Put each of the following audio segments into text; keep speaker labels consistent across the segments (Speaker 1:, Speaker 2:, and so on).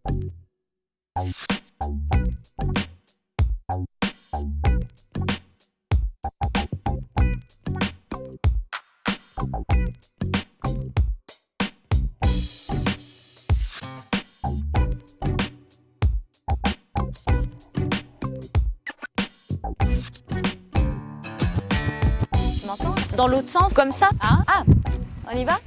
Speaker 1: Tu m'entends? Dans l'autre sens, comme ça. Ah, on y va?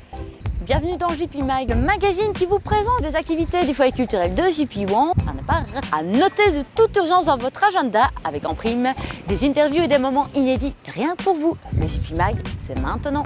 Speaker 1: Bienvenue dans JP Mag, le magazine qui vous présente des activités du foyer culturel de JP Wand. À ne pas rater. À noter de toute urgence dans votre agenda, avec en prime des interviews et des moments inédits rien que pour vous. Le JP Mag, c'est maintenant.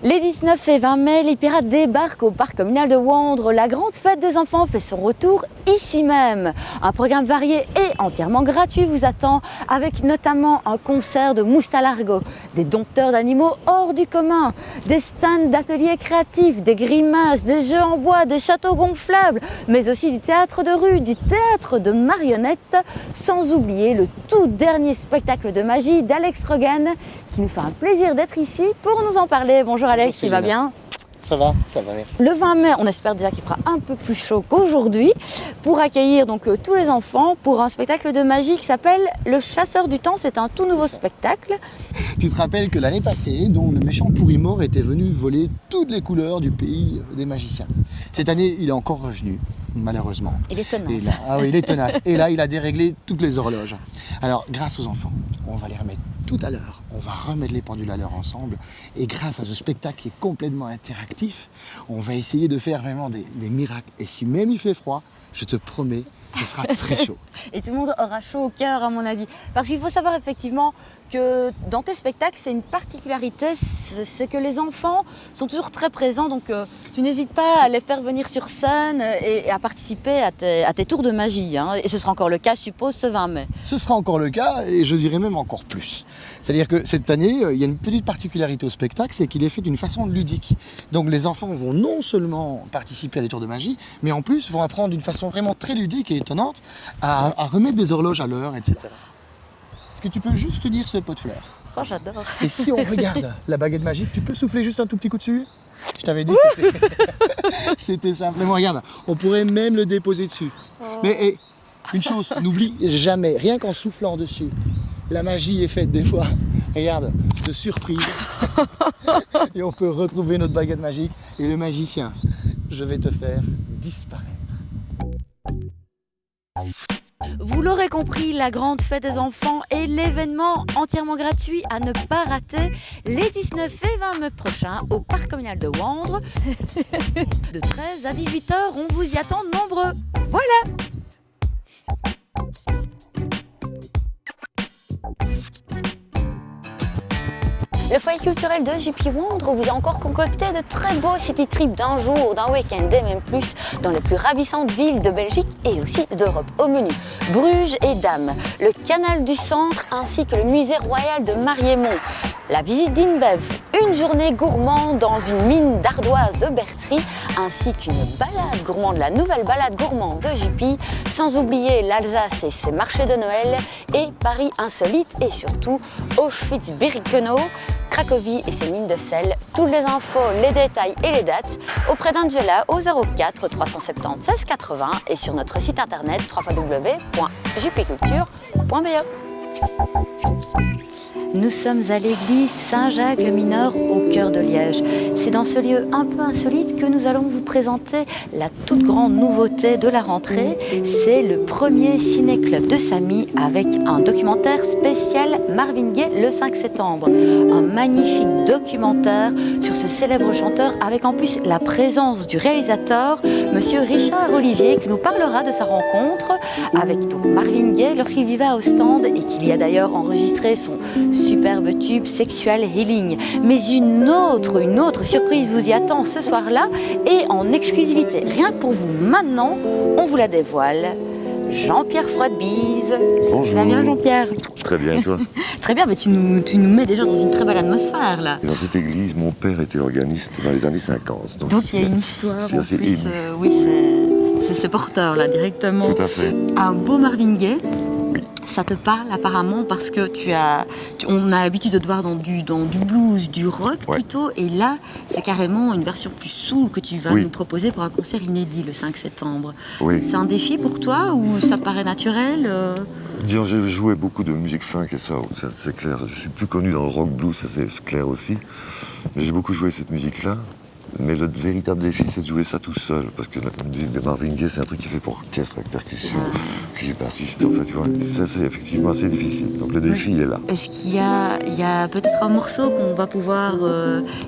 Speaker 1: Les 19 et 20 mai, les pirates débarquent au parc communal de Wandre. La grande fête des enfants fait son retour ici même. Un programme varié et entièrement gratuit vous attend, avec notamment un concert de Moustalargo, des dompteurs d'animaux hors du commun, des stands d'ateliers créatifs, des grimages, des jeux en bois, des châteaux gonflables, mais aussi du théâtre de rue, du théâtre de marionnettes, sans oublier le tout dernier spectacle de magie d'Alex Rogan, qui nous fait un plaisir d'être ici pour nous en parler. Bonjour Alex, tu vas bien?
Speaker 2: Ça va, merci.
Speaker 1: Le 20 mai, on espère déjà qu'il fera un peu plus chaud qu'aujourd'hui, pour accueillir donc tous les enfants pour un spectacle de magie qui s'appelle Le Chasseur du Temps. C'est un tout nouveau spectacle.
Speaker 2: Tu te rappelles que l'année passée, donc, le méchant Pourrimort était venu voler toutes les couleurs du pays des magiciens. Cette année, il est encore revenu, malheureusement.
Speaker 1: Il est tenace.
Speaker 2: Et là, ah oui, il est tenace. Et là, il a déréglé toutes les horloges. Alors, grâce aux enfants, on va les remettre tout à l'heure. On va remettre les pendules à l'heure ensemble. Et grâce à ce spectacle qui est complètement interactif, on va essayer de faire vraiment des miracles. Et si même il fait froid, je te promets, ce sera très chaud.
Speaker 1: Et tout le monde aura chaud au cœur, à mon avis. Parce qu'il faut savoir effectivement que dans tes spectacles, c'est une particularité, c'est que les enfants sont toujours très présents. Donc tu n'hésites pas à les faire venir sur scène et à participer à tes tours de magie. Hein. Et ce sera encore le cas, je suppose, ce 20 mai.
Speaker 2: Ce sera encore le cas, et je dirais même encore plus. C'est-à-dire que cette année, il y a une petite particularité au spectacle, c'est qu'il est fait d'une façon ludique. Donc les enfants vont non seulement participer à des tours de magie, mais en plus vont apprendre d'une façon vraiment très ludique et étonnante à remettre des horloges à l'heure, etc. Est-ce que tu peux juste tenir ce pot de fleurs?
Speaker 1: Oh, j'adore.
Speaker 2: Et si on regarde la baguette magique, tu peux souffler juste un tout petit coup dessus? Je t'avais dit que c'était simplement, regarde, on pourrait même le déposer dessus. Oh. Mais une chose, n'oublie jamais, rien qu'en soufflant dessus, la magie est faite des fois, regarde, de surprise. Et on peut retrouver notre baguette magique. Et le magicien, je vais te faire disparaître.
Speaker 1: Vous l'aurez compris, la grande fête des enfants est l'événement entièrement gratuit à ne pas rater les 19 et 20 mai prochains au parc communal de Wandre. De 13 à 18 h, on vous y attend nombreux. Voilà! Le foyer culturel de JP Wandre vous a encore concocté de très beaux city trips d'un jour, d'un week-end et même plus dans les plus ravissantes villes de Belgique et aussi d'Europe. Au menu, Bruges et Dames, le canal du centre ainsi que le musée royal de Mariemont, la visite d'Inbev, une journée gourmande dans une mine d'ardoise de Bertry ainsi qu'une balade gourmande, la nouvelle balade gourmande de JP, sans oublier l'Alsace et ses marchés de Noël et Paris insolite et surtout Auschwitz-Birkenau, Cracovie et ses mines de sel. Toutes les infos, les détails et les dates auprès d'Angela au 04 370 16 80 et sur notre site internet www.jpculture.be. Nous sommes à l'église Saint-Jacques-le-Mineur au cœur de Liège. C'est dans ce lieu un peu insolite que nous allons vous présenter la toute grande nouveauté de la rentrée. C'est le premier ciné-club de Samy avec un documentaire spécial Marvin Gaye le 5 septembre. Un magnifique documentaire sur ce célèbre chanteur avec en plus la présence du réalisateur, monsieur Richard Olivier, qui nous parlera de sa rencontre avec donc Marvin Gaye lorsqu'il vivait à Ostende et qu'il y a d'ailleurs enregistré son superbe tube Sexual Healing. Mais une autre surprise vous y attend ce soir-là et en exclusivité, rien que pour vous maintenant, on vous la dévoile. Jean-Pierre Froidebise.
Speaker 3: Bonjour.
Speaker 1: Ça va bien Jean-Pierre?
Speaker 3: Très bien, et toi?
Speaker 1: Très bien, mais tu nous mets déjà dans une très belle atmosphère là.
Speaker 3: Et dans cette église, mon père était organiste dans les années 50.
Speaker 1: Donc il y a une histoire en
Speaker 3: assez
Speaker 1: plus, oui c'est porteur là directement.
Speaker 3: Tout à fait.
Speaker 1: Un beau Marvin Gaye.
Speaker 3: Oui.
Speaker 1: Ça te parle apparemment parce que on a l'habitude de te voir dans du blues, du rock
Speaker 3: Ouais.
Speaker 1: plutôt, et là c'est carrément une version plus soul que tu vas
Speaker 3: Oui.
Speaker 1: nous proposer pour un concert inédit le 5 septembre.
Speaker 3: Oui.
Speaker 1: C'est un défi pour toi ou ça te paraît naturel
Speaker 3: Disons, j'ai joué beaucoup de musique funk et ça, c'est clair. Je suis plus connu dans le rock blues, ça c'est clair aussi. Mais j'ai beaucoup joué cette musique-là. Mais le véritable défi, c'est de jouer ça tout seul. Parce que la musique de Marvin Gaye, c'est un truc qui est fait pour orchestre, avec percussion, qui est bassiste, en fait, tu vois. Ça, c'est effectivement assez difficile. Donc le défi, il est là.
Speaker 1: Est-ce qu'il y a peut-être un morceau qu'on va pouvoir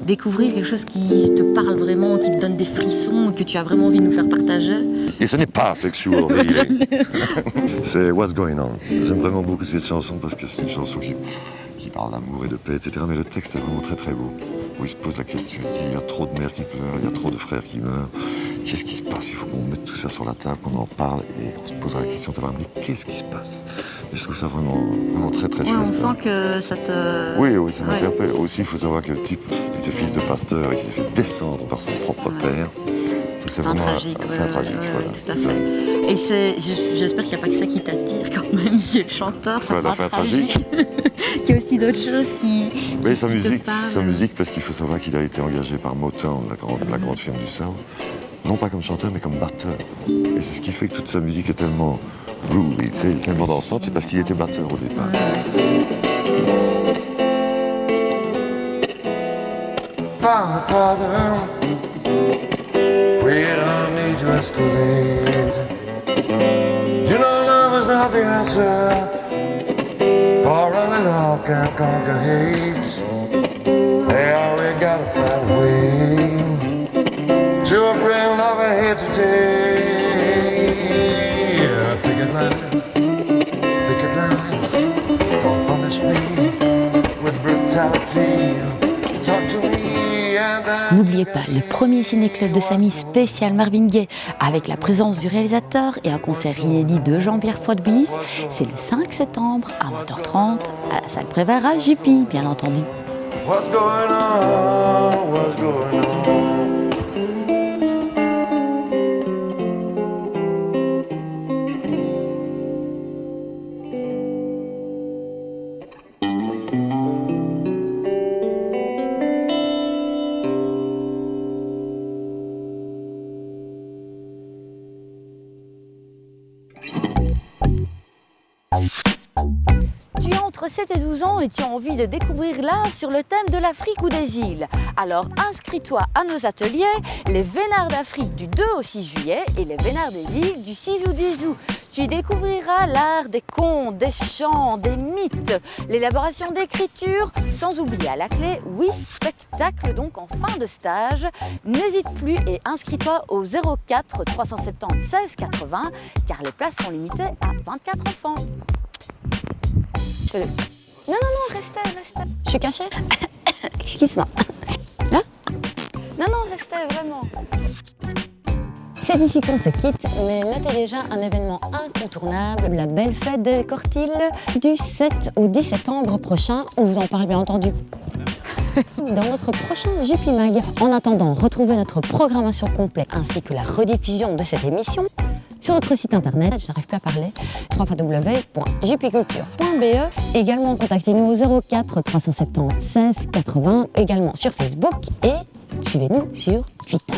Speaker 1: découvrir, quelque chose qui te parle vraiment, qui te donne des frissons, que tu as vraiment envie de nous faire partager?
Speaker 3: Et ce n'est pas Sexual Healing. C'est What's Going On. J'aime vraiment beaucoup cette chanson parce que c'est une chanson qui parle d'amour et de paix, etc. Mais le texte est vraiment très très beau. Où il se pose la question, il y a trop de mères qui pleurent, il y a trop de frères qui meurent. Qu'est-ce qui se passe? Il faut qu'on mette tout ça sur la table, qu'on en parle et on se posera la question de savoir mais qu'est-ce qui se passe? Et je trouve ça vraiment, vraiment très très
Speaker 1: Ouais,
Speaker 3: chouette.
Speaker 1: on sent que ça te...
Speaker 3: Oui, ça m'interpelle. Aussi, il faut savoir que le type était fils de pasteur et qu'il s'est fait descendre par son propre père. Donc c'est
Speaker 1: Fin
Speaker 3: vraiment
Speaker 1: tragique,
Speaker 3: un fin tragique. Voilà.
Speaker 1: tout à fait. Et j'espère qu'il n'y a pas que ça qui t'attire quand même, monsieur le chanteur, ça
Speaker 3: Voilà,
Speaker 1: fin
Speaker 3: fin
Speaker 1: tragique. Qu'il y a aussi d'autres choses qui
Speaker 3: Oui,
Speaker 1: qui
Speaker 3: sa
Speaker 1: te
Speaker 3: musique,
Speaker 1: parlent.
Speaker 3: parce qu'il faut savoir qu'il a été engagé par Motown, la grande firme du Soul, non pas comme chanteur, mais comme batteur. Et c'est ce qui fait que toute sa musique est tellement groovy, tu sais, tellement dansante, c'est parce qu'il était batteur au départ.
Speaker 4: Father, we don't need to escalate. You know love is not the answer, for only love can conquer hate. Yeah, we gotta find a way to bring love and hate today. Yeah, picket lines, don't punish me with brutality. Talk to me and then...
Speaker 1: N'oubliez pas, le premier ciné-club de Samy spécial Marvin Gaye, avec la présence du réalisateur et un concert inédit de Jean-Pierre Froidebis, c'est le 5 septembre à 20h30 à la salle Prévert à Jupy, bien entendu.
Speaker 4: What's going on? What's going on?
Speaker 1: Tu as entre 7 et 12 ans et tu as envie de découvrir l'art sur le thème de l'Afrique ou des îles. Alors inscris-toi à nos ateliers, les Vénards d'Afrique du 2 au 6 juillet et les Vénards des îles du 6 ou 10 août. Tu y découvriras l'art des contes, des chants, des mythes, l'élaboration d'écritures, sans oublier à la clé 8 spectacles donc en fin de stage. N'hésite plus et inscris-toi au 04 370 16 80 car les places sont limitées à 24 enfants. Non, restez. Je suis cachée. Excuse-moi. Là? Non, restez, vraiment. C'est ici qu'on se quitte, mais notez déjà un événement incontournable, la belle fête des Cortiles du 7 au 10 septembre prochain. On vous en parle bien entendu dans notre prochain Jupy Mag. En attendant, retrouvez notre programmation complète ainsi que la rediffusion de cette émission sur notre site internet, je n'arrive plus à parler, www.jupyculture.be. Également, contactez-nous au 04 370 16 80, également sur Facebook et suivez-nous sur Twitter.